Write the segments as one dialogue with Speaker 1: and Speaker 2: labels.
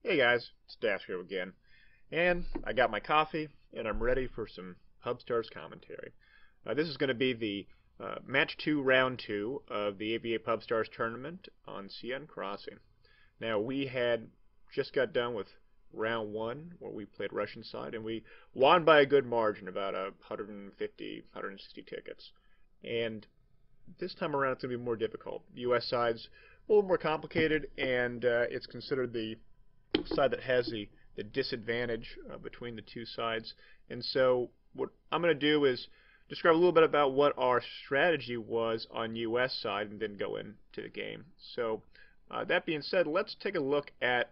Speaker 1: Hey guys, it's daskro again, and I got my coffee, and I'm ready for some Pubstars commentary. This is going to be the Match 2, Round 2 of the 8v8 Pubstars tournament on Seine Crossing. Now, we had just got done with Round 1, where we played Russian side, and we won by a good margin, about 150, 160 tickets. And this time around, it's going to be more difficult. The US side's a little more complicated, and it's considered the side that has the disadvantage between the two sides. And so what I'm going to do is describe a little bit about what our strategy was on US side and then go into the game. So that being said, let's take a look at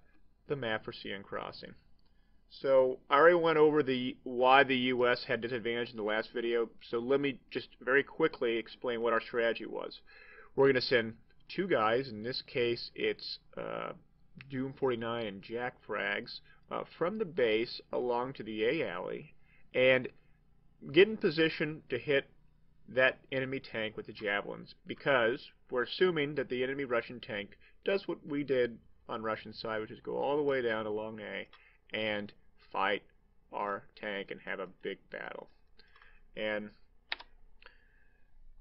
Speaker 1: the map for Seine Crossing. So I already went over why the US had disadvantage in the last video, so let me just very quickly explain what our strategy was. We're going to send two guys, in this case it's Doom 49 and Jack Frags, from the base along to the A alley and get in position to hit that enemy tank with the javelins, because we're assuming that the enemy Russian tank does what we did on Russian side, which is go all the way down along A and fight our tank and have a big battle. And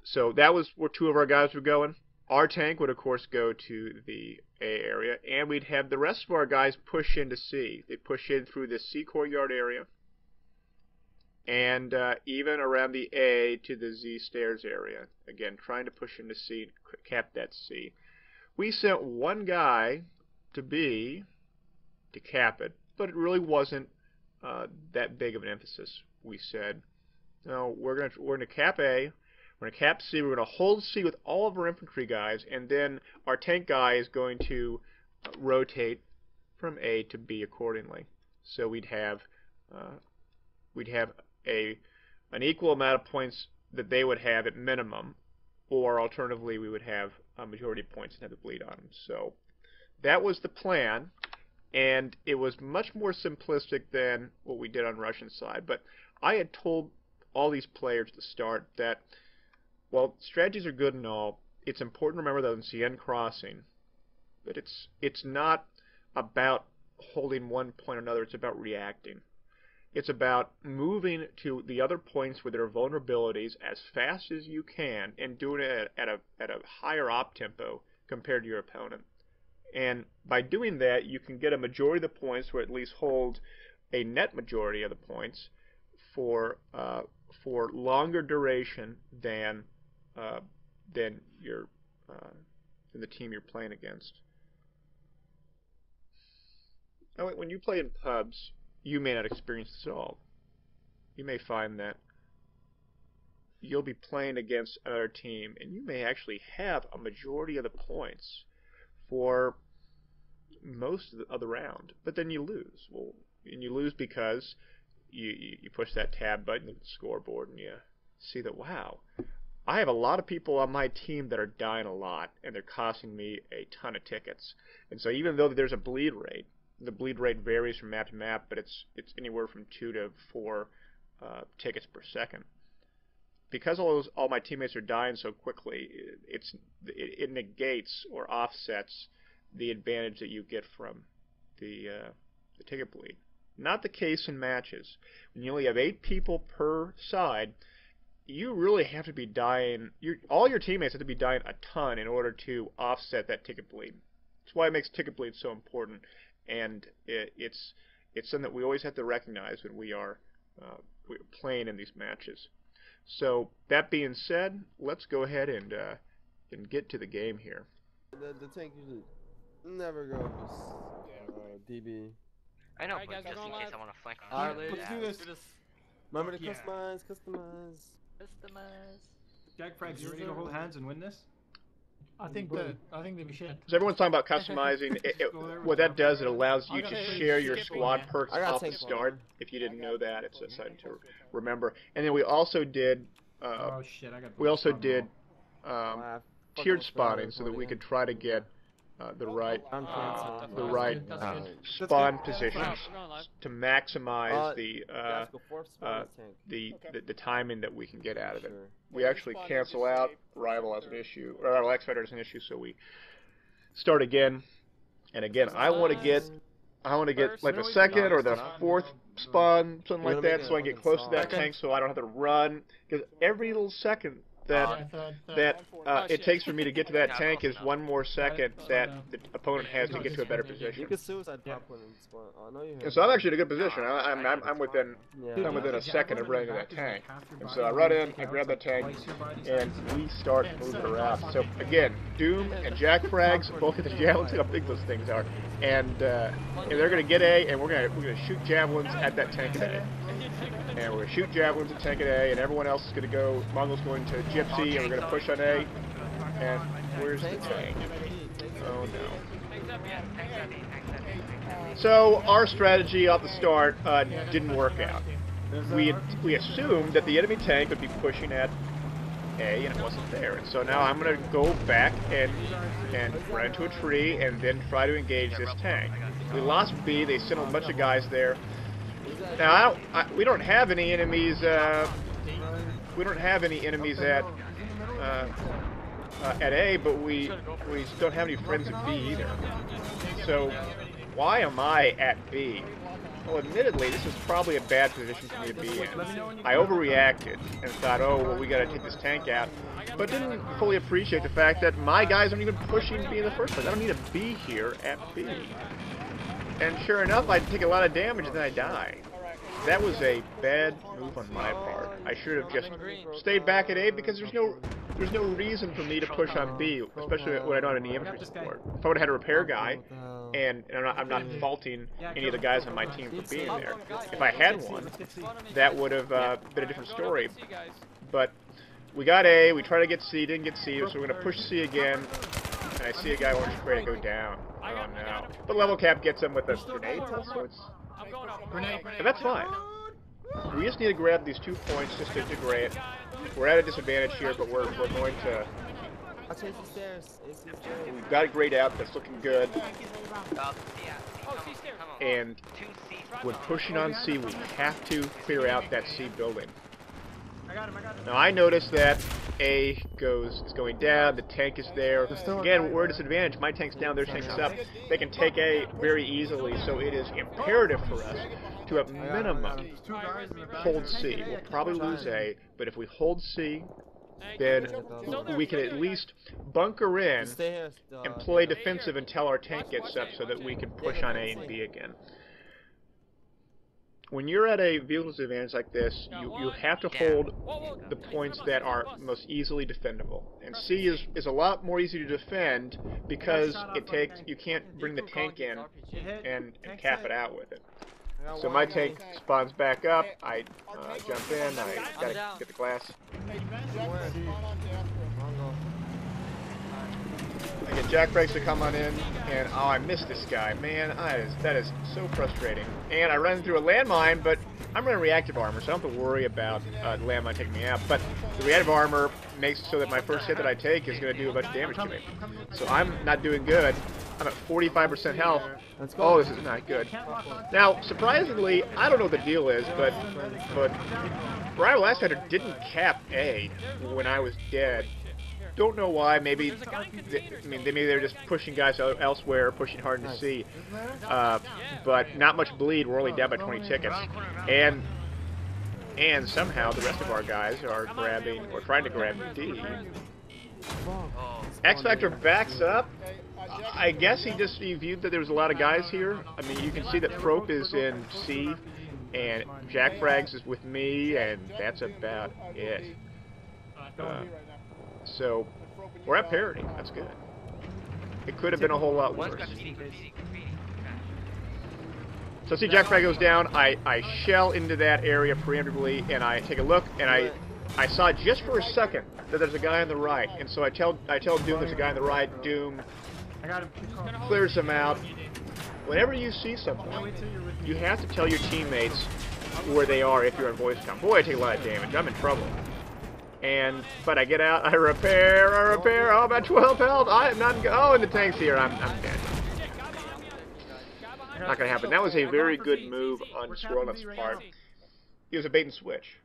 Speaker 1: so that was where two of our guys were going. Our tank would, of course, go to the A area, and we'd have the rest of our guys push into C. They'd push in through the C courtyard area, and even around the A to the Z stairs area. Again, trying to push into C and cap that C. We sent one guy to B to cap it, but it really wasn't that big of an emphasis. We said, no, we're going to cap A. We're going to cap C, we're going to hold C with all of our infantry guys, and then our tank guy is going to rotate from A to B accordingly. So we'd have an equal amount of points that they would have at minimum, or alternatively we would have a majority of points and have the bleed on them. So that was the plan, and it was much more simplistic than what we did on Russian side. But I had told all these players at the start that, well, strategies are good and all. It's important to remember that in Seine Crossing that it's not about holding one point or another. It's about reacting. It's about moving to the other points where there are vulnerabilities as fast as you can and doing it at a higher op tempo compared to your opponent. And by doing that, you can get a majority of the points, or at least hold a net majority of the points for longer duration than the team you're playing against. Now, when you play in pubs, you may not experience this at all. You may find that you'll be playing against another team, and you may actually have a majority of the points for most of the round, but then you lose. Well, and you lose because you push that tab button at the scoreboard, and you see that, wow, I have a lot of people on my team that are dying a lot, and they're costing me a ton of tickets. And so even though there's a bleed rate, the bleed rate varies from map to map, but it's anywhere from 2 to 4 tickets per second. Because all my teammates are dying so quickly, it negates or offsets the advantage that you get from the ticket bleed. Not the case in matches. When you only have 8 people per side, you really have to be dying. All your teammates have to be dying a ton in order to offset that ticket bleed. That's why it makes ticket bleed so important, and it's something that we always have to recognize when we're playing in these matches. So that being said, let's go ahead and get to the game here.
Speaker 2: The tank usually never goes DB.
Speaker 3: I know,
Speaker 4: Alright,
Speaker 3: but
Speaker 4: guys,
Speaker 3: just
Speaker 4: we're
Speaker 3: in
Speaker 4: going
Speaker 3: case
Speaker 4: live.
Speaker 3: I want to flank on
Speaker 2: Alright,
Speaker 3: somebody.
Speaker 2: let's do this. Remember to customize.
Speaker 4: Jack Frags, you ready to hold hands and win this?
Speaker 5: I think that we should.
Speaker 1: So everyone's talking about customizing. What that does, it allows you to share your squad perks off the start. If you didn't know that, it's something to remember. And then we also did tiered spawning, so that we could try to get the right spawn positions to maximize the timing that we can get out of it. We actually cancel out Rival as an issue, or Rival X Factor as an issue, so we start again. And again, I want to get I want to get like the second or the fourth spawn, something like that, so I can get close to that tank, so I don't have to run. Because every little second that it takes for me to get to that tank is one more second that the opponent has to get to a better position.
Speaker 2: You can suicide pop one and spawn. Oh, no, you
Speaker 1: And so I'm actually in a good position. I'm within a second of running to that tank. And so I run in, I grab that tank, and we start moving around. So again, Doom and Jack Frags both hit the javelins. Look how big those things are. And they're gonna get A, and we're gonna shoot javelins at that tank at A. And we're gonna shoot javelins at tank at A, and everyone else is gonna go. Mongo's going to Gypsy, and we're gonna push on A. And where's the tank? Oh no. So our strategy off the start didn't work out. We assumed that the enemy tank would be pushing at A, and it wasn't there. And so now I'm going to go back and run into a tree and then try to engage this tank. We lost B. They sent a bunch of guys there. Now we don't have any enemies. We don't have any enemies at A, but we don't have any friends at B either. So why am I at B? Well, admittedly, this is probably a bad position for me to be in. I overreacted and thought, oh, well, we gotta take this tank out, but didn't fully appreciate the fact that my guys aren't even pushing B in the first place. I don't need to be here at B. And sure enough, I take a lot of damage and then I die. That was a bad move on my part. I should have just stayed back at A because there's no reason for me to push on B, especially when I don't have any infantry support. If I would have had a repair guy, and I'm not faulting any of the guys on my team for being there. If I had one, that would have been a different story. But we got A, we tried to get C, didn't get C, so we're going to push C again. And I see a guy orange spray go down. Oh no. But level cap gets him with a grenade of all sorts. And that's fine. We just need to grab these 2 points just to degrade it. We're at a disadvantage here, but we're going to... We've got a grade out that's looking good. And when pushing on C, we have to clear out that C building. Now I noticed that A is going down, the tank is there. Again, we're at a disadvantage. My tank's down, their tank's up. They can take A very easily, so it is imperative for us to, at minimum, hold C. We'll probably lose A, but if we hold C, then we can at least bunker in and play defensive until our tank gets up so that we can push on A and B again. When you're at a vehicle disadvantage like this, you have to hold the points that are most easily defendable. And C is a lot more easy to defend because you can't bring the tank in and cap it out with it. So my tank spawns back up, I jump in, I gotta get the glass. I get Jack Breaks to come on in, and oh, I missed this guy. Man, that is so frustrating. And I run through a landmine, but I'm running reactive armor, so I don't have to worry about the landmine taking me out. But the reactive armor makes it so that my first hit that I take is going to do a bunch of damage to me. So I'm not doing good. I'm at 45% health. Oh, this is not good. Now, surprisingly, I don't know what the deal is, but Rival X Factor didn't cap A when I was dead. Don't know why. Maybe maybe they're just pushing guys elsewhere, pushing hard to C. But not much bleed. We're only down by 20 tickets, and somehow the rest of our guys are grabbing or trying to grab D. X Factor backs up. I guess he viewed that there was a lot of guys here. I mean, you can see that Trope is in C, and Jack Frags is with me, and that's about it. So, we're at parity. That's good. It could have been a whole lot worse. So see Jack Frag goes down, I shell into that area preemptively, and I take a look, and I saw just for a second that there's a guy on the right, and so I tell Doom there's a guy on the right. Doom clears him out. Whenever you see someone, you have to tell your teammates where they are if you're on voice comm. Boy, I take a lot of damage. I'm in trouble. But I get out, I repair, oh, about 12 health, I'm not, oh, and the tank's here, I'm dead. Not gonna happen. That was a very good move on Squirrelnut's part. He was a bait and switch.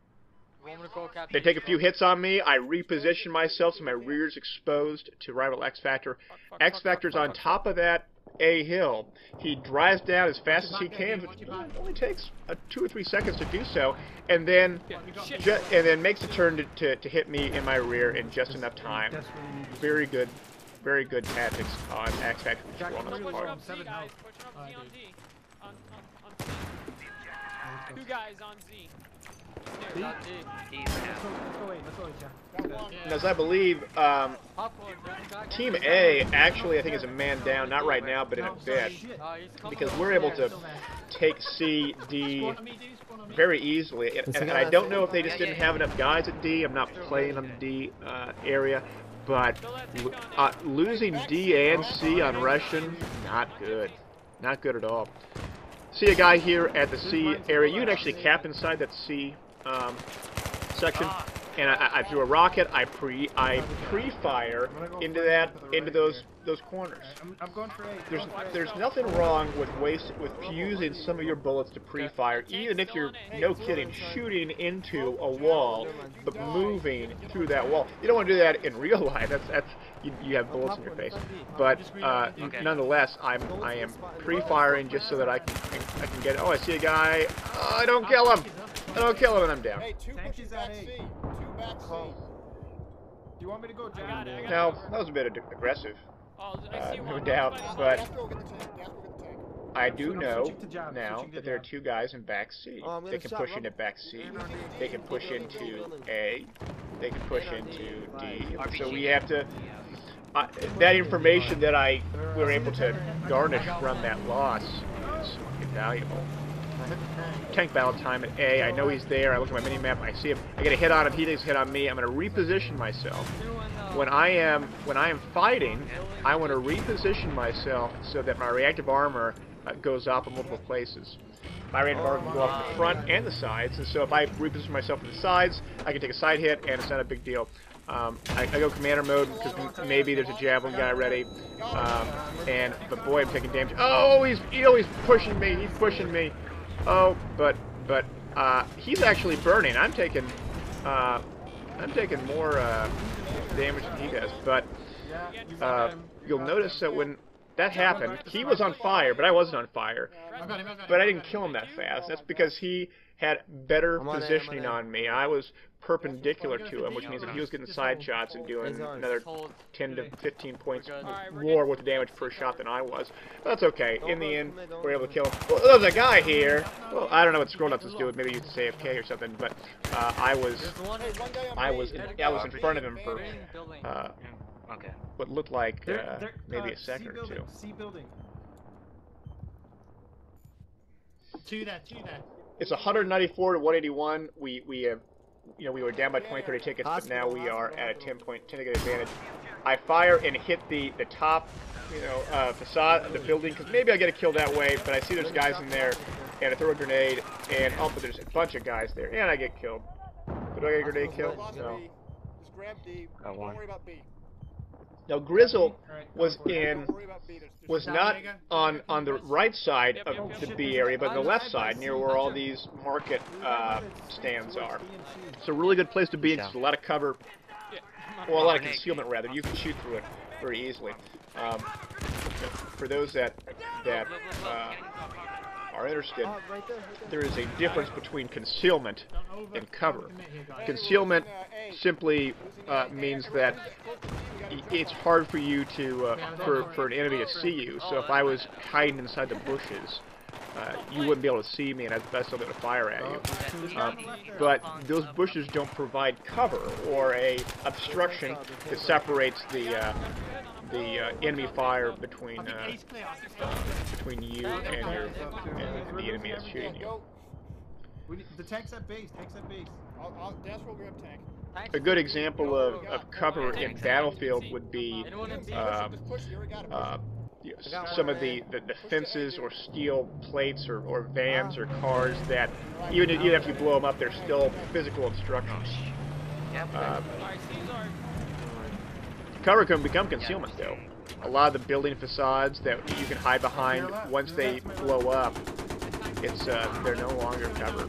Speaker 1: They take a few hits on me, I reposition myself so my rear's exposed to Rival X Factor. X Factor's on top of that A hill. He drives down as fast as he can, but it only takes 2 or 3 seconds to do so, and then makes a turn to hit me in my rear in just enough time. Very good tactics on X Factor Control on his part.
Speaker 3: Pushing up Z, on Z. On Z. 2 guys on Z.
Speaker 1: And as I believe, Team A actually I think is a man down, not right now, but in a bit, because we're able to take C, D very easily. And I don't know if they just didn't have enough guys at D. I'm not playing on the D area, but losing D and C on Russian, not good. Not good at all. See a guy here at the C area. You can actually cap inside that C section, and I threw a rocket. I pre-fire into those corners.
Speaker 5: I'm going for A.
Speaker 1: There's nothing wrong with using some of your bullets to pre-fire, even if you're, no kidding, shooting into a wall but moving through that wall. You don't want to do that in real life. You have bullets in your face. But nonetheless, I am pre-firing just so that I can get it. Oh, I see a guy. Oh, I don't kill him. I don't kill him, and I'm down.
Speaker 2: Hey, 2 pushing back C. 2 back C.
Speaker 4: Do you want me to go down?
Speaker 1: No, that was a bit aggressive. No doubt, but I do know now that there are 2 guys in back C. They can push into back C. They can push into A. They can push into D. So we have to. That information that we were able to garnish from that loss is invaluable. Tank battle time at A. I know he's there. I look at my mini-map. I see him. I get a hit on him. He takes a hit on me. I'm going to reposition myself. When I am fighting, I want to reposition myself so that my reactive armor goes up in multiple places. My reactive armor can go up in the front and the sides, and so if I reposition myself in the sides, I can take a side hit, and it's not a big deal. I go commander mode because maybe there's a javelin guy ready, but boy, I'm taking damage. Oh, he's pushing me. He's pushing me. Oh, but he's actually burning. I'm taking more damage than he does. But you'll notice that when that happened, he was on fire, but I wasn't on fire. But I didn't kill him that fast. That's because he had better positioning on me. I was perpendicular to him, which means that he was getting side shots and doing another 10 to 15 points more worth of damage per shot than I was. But that's okay. In the end, we're able to kill him. Well, there's a guy here. Well, I don't know what scroll ups is doing. Maybe you could say AFK or something. But I was in front of him for what looked like maybe a second or 2.
Speaker 5: C building. To that.
Speaker 1: It's 194 to 181. We have, we were down by 20-30 tickets, but now we are at a 10 ticket advantage. I fire and hit the top, facade of the building because maybe I get a kill that way. But I see there's guys in there, and I throw a grenade, and but there's a bunch of guys there, and I get killed. But do I get a grenade kill? No.
Speaker 2: Just grab D. Don't worry about B.
Speaker 1: Now Grizzle was not on the right side of the B area, but on the left side, near where all these market stands are. It's a really good place to be. It's a lot of cover, well, a lot of concealment rather. You can shoot through it very easily. For those that are interested, there is a difference between concealment and cover. Concealment simply means that it's hard for you to for an enemy to see you. So if I was hiding inside the bushes, you wouldn't be able to see me, and I'd still be able to fire at you. But those bushes don't provide cover or a obstruction that separates the enemy fire between you and the enemy that's shooting you.
Speaker 4: The tank's at base.
Speaker 2: Daskro grab tank.
Speaker 1: A good example of cover in Battlefield would be some of the fences or steel plates or vans or cars that even if you blow them up, they're still physical obstructions. Cover can become concealment though. A lot of the building facades that you can hide behind, once they blow up, they're no longer cover.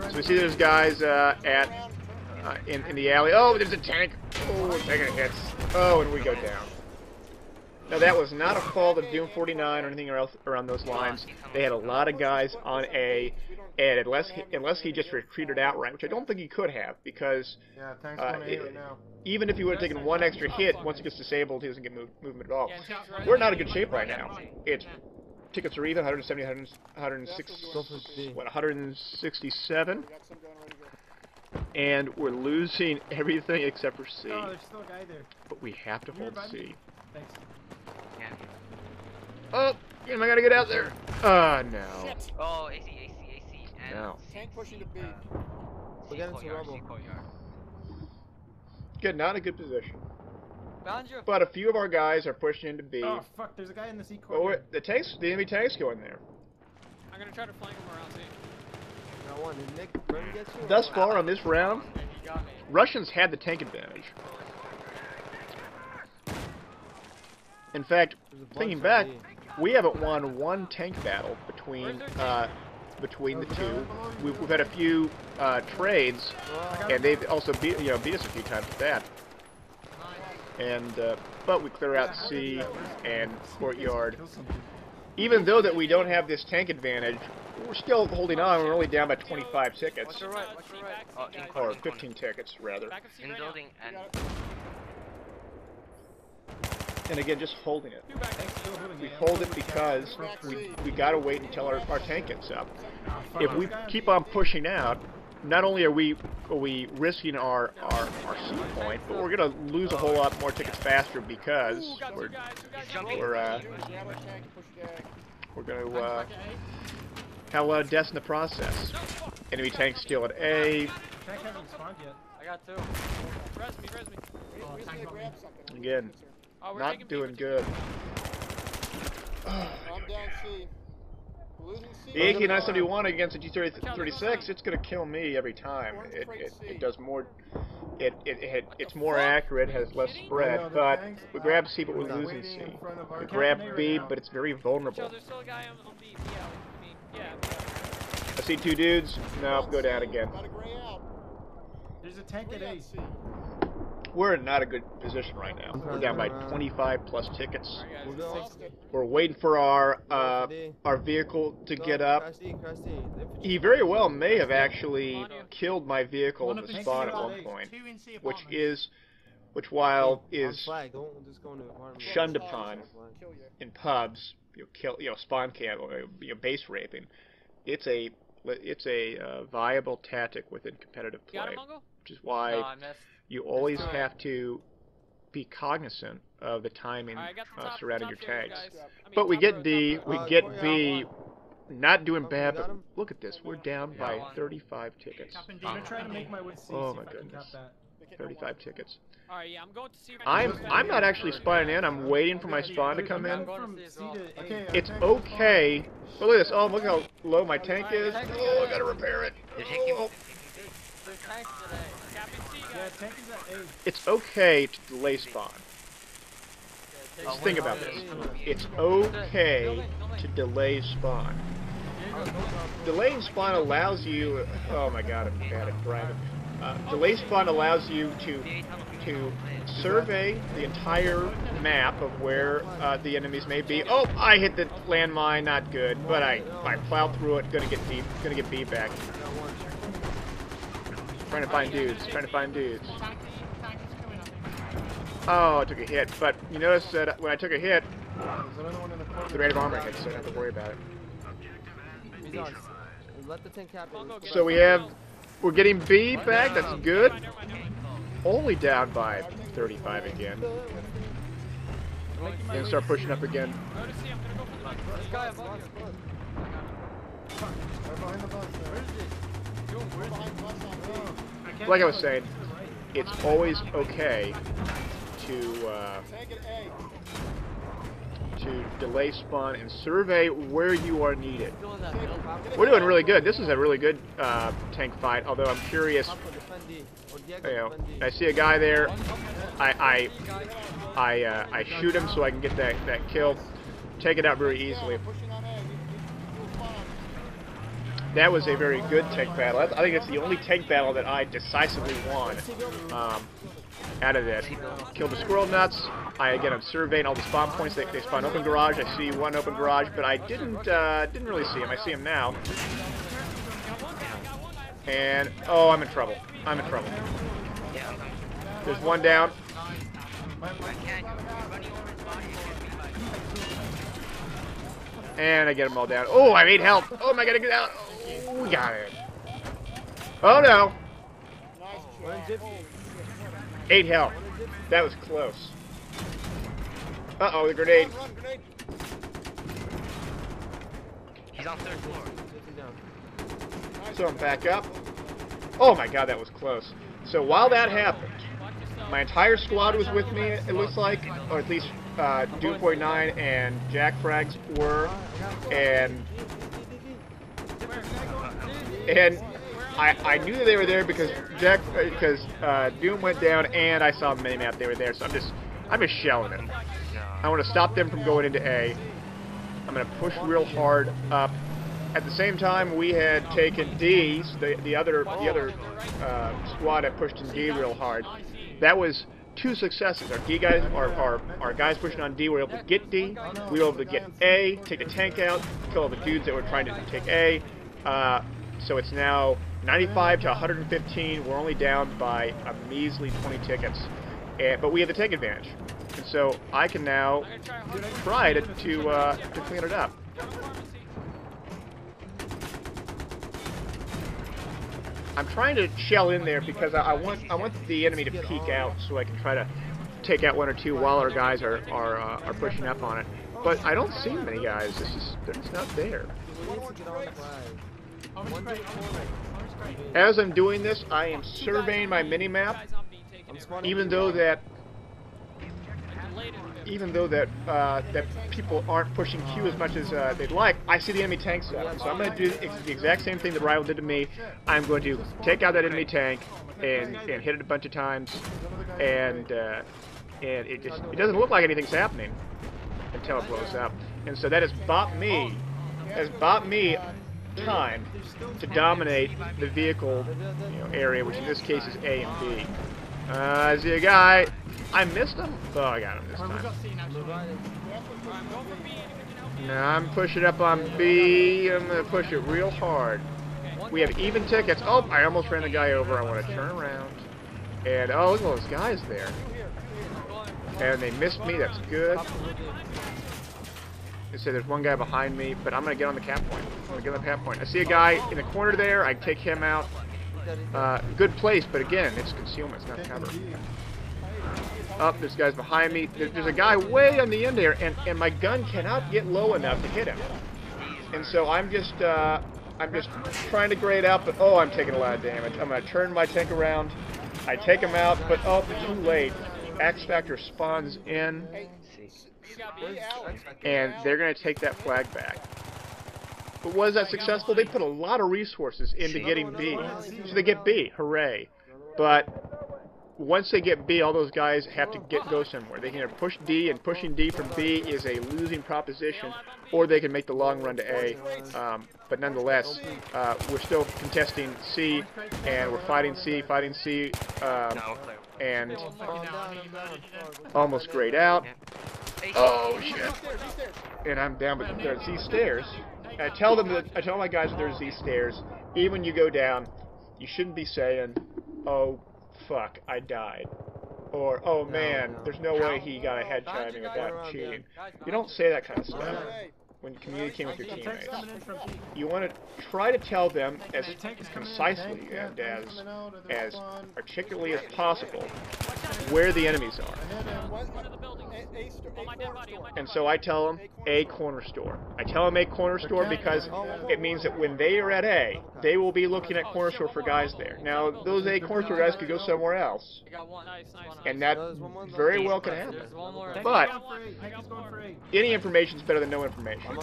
Speaker 1: So we see those guys in the alley. Oh, there's a tank. Oh, we're taking hits. Oh, and we go down. Now that was not a fault of Doom 49 or anything else around those lines. They had a lot of guys on A, and unless he just retreated outright, which I don't think he could have, because
Speaker 6: Yeah, tank's going A right now.
Speaker 1: even if he would have taken one extra hit, once he gets disabled, he doesn't get movement at all. We're not in good shape right now. It's tickets are even 170, 167, and we're losing everything except for C.
Speaker 5: Oh, there's still a guy there.
Speaker 1: But we have to hold C.
Speaker 5: Thanks.
Speaker 1: Oh, I gotta get out there. No.
Speaker 2: Shit.
Speaker 7: Oh, AC. And
Speaker 1: No.
Speaker 2: Tank pushing to B.
Speaker 6: We're getting some rubble.
Speaker 1: Good, not a good position.
Speaker 3: Found you.
Speaker 1: But a few of our guys are pushing into B.
Speaker 5: Oh fuck, there's a guy in the C
Speaker 1: Oh,
Speaker 5: corner.
Speaker 1: the enemy tanks go in there.
Speaker 3: I'm gonna try to flank him around C.
Speaker 6: Got one. Did Nick Brim get you?
Speaker 1: Thus far on this round,
Speaker 3: And he got me.
Speaker 1: Russians had the tank advantage. In fact,
Speaker 6: There's a bunch
Speaker 1: thinking
Speaker 6: on
Speaker 1: back,
Speaker 6: B.
Speaker 1: we haven't won one tank battle between the two. We've had a few trades, and they've also beat us a few times with that. And but we clear out C and courtyard. Even though that we don't have this tank advantage, we're still holding on. We're only down by 25 tickets,
Speaker 7: Watch your right. Oh, in
Speaker 1: or
Speaker 7: corner.
Speaker 1: 15 tickets rather.
Speaker 3: Back of C
Speaker 7: In
Speaker 3: right
Speaker 7: building and
Speaker 1: And again, just holding it.
Speaker 3: Two back.
Speaker 1: We hold it because we gotta wait until our tank gets up. If we keep on pushing out, not only are we risking our C point, but we're gonna lose a whole lot more tickets faster because
Speaker 3: Ooh, got
Speaker 1: we're
Speaker 3: two guys.
Speaker 7: jumping.
Speaker 1: we're
Speaker 2: Grab our tank and push it to A.
Speaker 1: we're gonna have a lot of deaths in the process. Enemy tank still at A.
Speaker 5: Tank hasn't spawned yet.
Speaker 3: I got two. Res me.
Speaker 2: We just need to grab something.
Speaker 1: Again,
Speaker 3: Oh, we're
Speaker 1: not
Speaker 3: taking B,
Speaker 1: doing
Speaker 3: we're
Speaker 1: good.
Speaker 2: I'm down C. Losing C.
Speaker 1: The AK-971 against the G36, it's gonna kill me every time. It does more. It's more accurate, has less spread, but we grab C, but we're losing C. We grab B, but it's very vulnerable.
Speaker 3: There's still a guy on B. Yeah, I mean, yeah.
Speaker 1: I see two dudes. No, go down again.
Speaker 2: Got a gray out.
Speaker 5: There's a tank at
Speaker 2: Three
Speaker 5: A.
Speaker 2: on C.
Speaker 1: We're in not a good position right now. We're down by 25 plus tickets.
Speaker 3: Alright,
Speaker 6: We'll
Speaker 3: guys,
Speaker 6: go.
Speaker 3: 60.
Speaker 1: We're waiting for our vehicle to get up. He very well may have actually killed my vehicle
Speaker 5: One
Speaker 1: at
Speaker 5: of
Speaker 1: the
Speaker 5: the
Speaker 1: spawn at
Speaker 5: tanks
Speaker 1: one
Speaker 5: at A,
Speaker 1: point,
Speaker 5: two in C
Speaker 1: which
Speaker 5: apartments.
Speaker 1: while
Speaker 6: On
Speaker 1: is
Speaker 6: flag. Don't just go into apartment.
Speaker 1: shunned upon
Speaker 2: Kill you.
Speaker 1: in pubs, spawn camp, base raping. It's a viable tactic within competitive
Speaker 3: You got
Speaker 1: play,
Speaker 3: him, Mungo?
Speaker 1: which is
Speaker 7: No,
Speaker 1: why
Speaker 7: I missed.
Speaker 1: you always have to be cognizant of the timing
Speaker 3: Alright, I got the top,
Speaker 1: surrounding
Speaker 3: top
Speaker 1: your
Speaker 3: tiers,
Speaker 1: tanks.
Speaker 3: guys. I mean,
Speaker 1: But we
Speaker 3: top
Speaker 1: get
Speaker 3: row,
Speaker 1: D,
Speaker 3: top row.
Speaker 1: we get
Speaker 6: Corey,
Speaker 1: B, not doing bad,
Speaker 6: got
Speaker 1: but
Speaker 6: him?
Speaker 1: look at this, we're down by 35 tickets.
Speaker 5: I'm gonna try to make my way to C.
Speaker 1: Oh
Speaker 5: see
Speaker 1: my
Speaker 5: if I can
Speaker 1: goodness.
Speaker 5: cap that.
Speaker 1: 35 tickets.
Speaker 3: Alright, yeah, I'm going to C right now.
Speaker 1: I'm not actually spawning in, I'm waiting for my spawn to come in.
Speaker 5: From C to A.
Speaker 1: It's okay. But look at this, oh look how low my tank is. Oh, I gotta repair it.
Speaker 7: They're taking.
Speaker 1: Oh.
Speaker 3: There's tanks today. Capping C,
Speaker 5: Yeah,
Speaker 3: guys.
Speaker 5: tank is at A.
Speaker 1: It's okay to delay spawn. Just think about this. It's okay to delay spawn. Delaying spawn allows you. Oh my god, I'm bad at driving. Delay spawn allows you to survey the entire map of where the enemies may be. Oh, I hit the landmine, not good. But I plowed through it. Gonna get B back. Trying to find dudes. Oh, I took a hit. But you notice that when I took a hit, the rate of armor hit, so I don't have to worry about it.
Speaker 6: Let the tank cap in.
Speaker 1: So we're getting B back. That's good. Only down by 35 again. And start pushing up again.
Speaker 3: Go to C, I'm gonna go for the mic. This guy above you.
Speaker 1: Like I was saying, it's always okay to
Speaker 2: Tank at A.
Speaker 1: delay spawn and survey where you are needed. We're doing really good. This is a really good tank fight. Although I'm curious, I see a guy there. I shoot him so I can get that kill. Take it out very easily.
Speaker 2: Pushing on A.
Speaker 1: That was a very good tank battle. I think it's the only tank battle that I decisively won out of it. Killed the squirrel nuts, Again, I'm surveying all the spawn points. They spawn open garage. I see one open garage, but I didn't really see him. I see him now. And oh, I'm in trouble. I'm in trouble. There's one down. And I get them all down. Oh, I need help. Oh, I gotta get out. Oh, we got it. Oh no. 8 health. That was close. Uh-oh, the grenade.
Speaker 2: Run, grenade.
Speaker 7: He's on 3rd floor.
Speaker 1: So I'm back up. Oh my god, that was close. So while that happened, my entire squad was with me, it looks like, or at least Doom 49 and Jack Frags were, and I knew that they were there because Doom went down and I saw the minimap they were there, so I'm just shelling them. I want to stop them from going into A. I'm going to push real hard up. At the same time, we had taken D. So the other squad had pushed in D real hard. That was 2 successes. Our D guys, our guys pushing on D were able to get D. We were able to get A, take a tank out, kill all the dudes that were trying to take A. So it's now 95 to 115. We're only down by a measly 20 tickets, but we have the tank advantage, and so I can now try to clean it up. I'm trying to shell in there because I want the enemy to peek out so I can try to take out 1 or 2 while our guys are pushing up on it. But I don't see many guys. They're just not there. As I'm doing this, I am surveying my minimap, even though that people aren't pushing Q as much as they'd like. I see the enemy tanks up, so I'm going to do the exact same thing that Rival did to me. I'm going to take out that enemy tank and hit it a bunch of times, and it doesn't look like anything's happening until it blows up. And so that has bought me time to dominate the vehicle area, which in this case is A and B. I see a guy. I missed him. Oh, I got him this time. Now I'm pushing up on B. I'm going to push it real hard. We have even tickets. Oh, I almost ran the guy over. I want to turn around. And oh, look at all those guys there. And they missed me. That's good. They say there's one guy behind me, but I'm going to get on the cap point. I'm going to get on the cap point. I see a guy in the corner there. I take him out. Good place, but again, it's concealment. It's not cover. Up, there's guys behind me. There's a guy way on the end there, and my gun cannot get low enough to hit him. And so I'm just trying to grade out, but oh, I'm taking a lot of damage. I'm going to turn my tank around. I take him out, but oh, too late. X Factor spawns in, and they're going to take that flag back. But was that successful? They put a lot of resources into getting B. So they get B. Hooray. But once they get B, all those guys have to go somewhere. They can either push D, and pushing D from B is a losing proposition, or they can make the long run to A. But nonetheless, we're still contesting C, and we're fighting C, and almost grayed out. Oh, shit. And I'm down, but there's these stairs. I tell my guys that there's these stairs. Even when you go down, you shouldn't be saying, "Oh, fuck, I died," or "Oh man, there's no way he got a head chiming without cheating." You don't say that kind of stuff when communicating with your teammates. You want to try to tell them as concisely and as articulately as possible where the enemies are. And so I tell them A corner store. I tell them A corner store because it means that when they are at A, they will be looking at corner store for guys there. Now, those A corner store guys could go somewhere else, and that very well can happen. But any information is better than no information.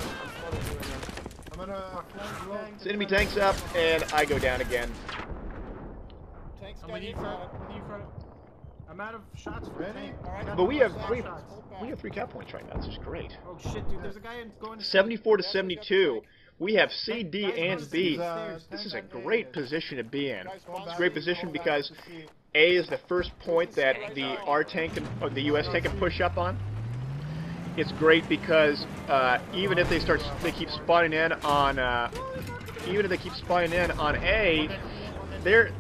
Speaker 1: So enemy tanks up, and I go down again.
Speaker 5: I'm out of shots for tank.
Speaker 1: But we have 3 cap points right now. This is great.
Speaker 5: Oh shit, dude! There's a guy going
Speaker 1: 74 to 72. We have C, D, and B. This is a great position to be in. It's a great position because A is the first point that the R tank can, or the US tank can push up on. It's great because even if they keep spawning in on, even if they keep spawning in on A, they're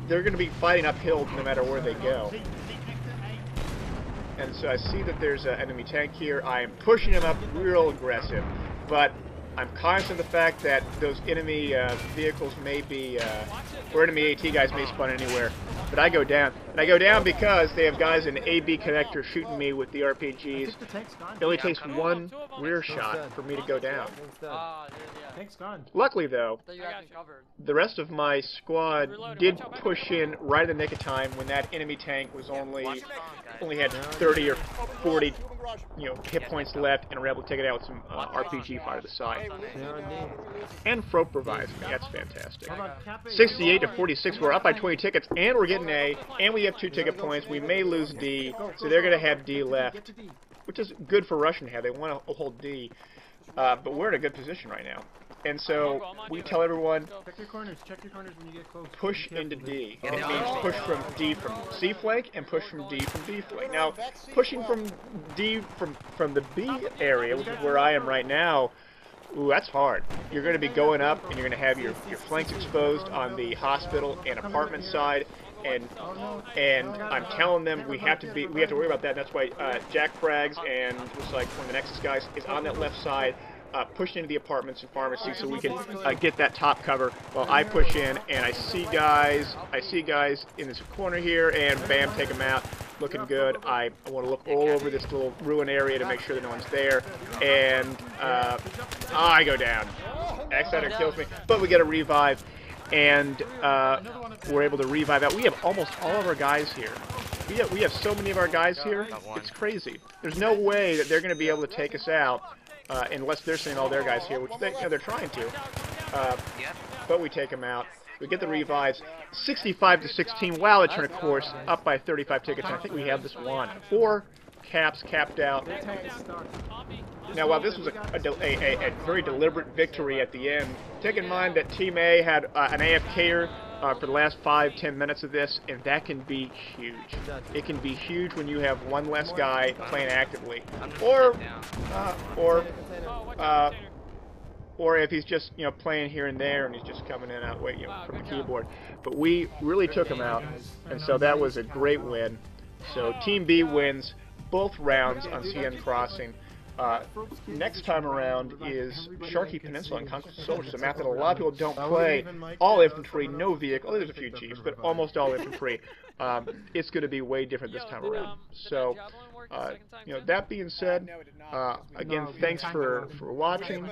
Speaker 1: going to be fighting uphill no matter where they go. And so I see that there's an enemy tank here. I am pushing him up real aggressive, but I'm conscious of the fact that those enemy vehicles may be, or enemy AT guys may spawn anywhere. But I go down. And I go down because they have guys in A-B connector shooting me with the RPGs. It only takes one rear shot for me to go down.
Speaker 5: Tank's gone.
Speaker 1: Luckily, though,
Speaker 3: I got you covered.
Speaker 1: the rest of my squad did push in right in the nick of time when that enemy tank was only had 30 or 40, hit points left, and were able to take it out with some RPG fire to the side. And Frope revives me. That's fantastic. 68 to 46. We're up by 20 tickets, and we're getting A, and we have 2 ticket points. We may lose D, so they're going to have D left, which is good for Russian to have. They want to hold D, but we're in a good position right now. And so we tell everyone,
Speaker 5: Check your corners when you get close.
Speaker 1: push into D. And it means push from D from C flank and push from D from B flank. Now, pushing from D from the B area, which is where I am right now, ooh, that's hard. You're going to be going up and you're going to have your flanks exposed on the hospital and apartment side. And I'm telling them we have to worry about that. And that's why Jack Frags and looks like one of the Nexus guys is on that left side, pushing into the apartments and pharmacies so we can get that top cover while I push in. And I see guys in this corner here, and bam, take them out. Looking good. I want to look all over this little ruin area to make sure that no one's there. And I go down. X-Sider kills me, but we get a revive. And we're able to revive out. We have almost all of our guys here. We have so many of our guys here. It's crazy. There's no way that they're going to be able to take us out unless they're sending all their guys here, which they're trying to. But we take them out. We get the revives. 65 to 16. Wow, they turn a course up by 35 tickets. I think we have this one. 4 caps capped out. Now, while this was a very deliberate victory at the end, take in mind that Team A had an AFKer for the last 5-10 minutes of this, and that can be huge. It can be huge when you have one less guy playing actively, or if he's just playing here and there and he's just coming in out from the keyboard. But we really took him out, and so that was a great win. So Team B wins both rounds on Seine Crossing. Next time around is Sharkey Peninsula and Conquest of Seoul, which is a map that a lot of people don't play. All infantry, no vehicle. There's a few jeeps, but almost all infantry. It's going to be way different this time around. So, that being said, again, thanks for watching,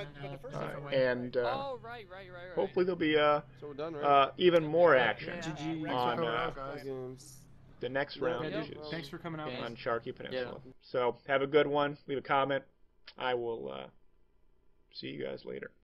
Speaker 1: and hopefully there'll be even more action on the next round, which is
Speaker 5: Thanks for coming out
Speaker 1: on Sharkey Peninsula. So have a good one. Leave a comment. I will see you guys later.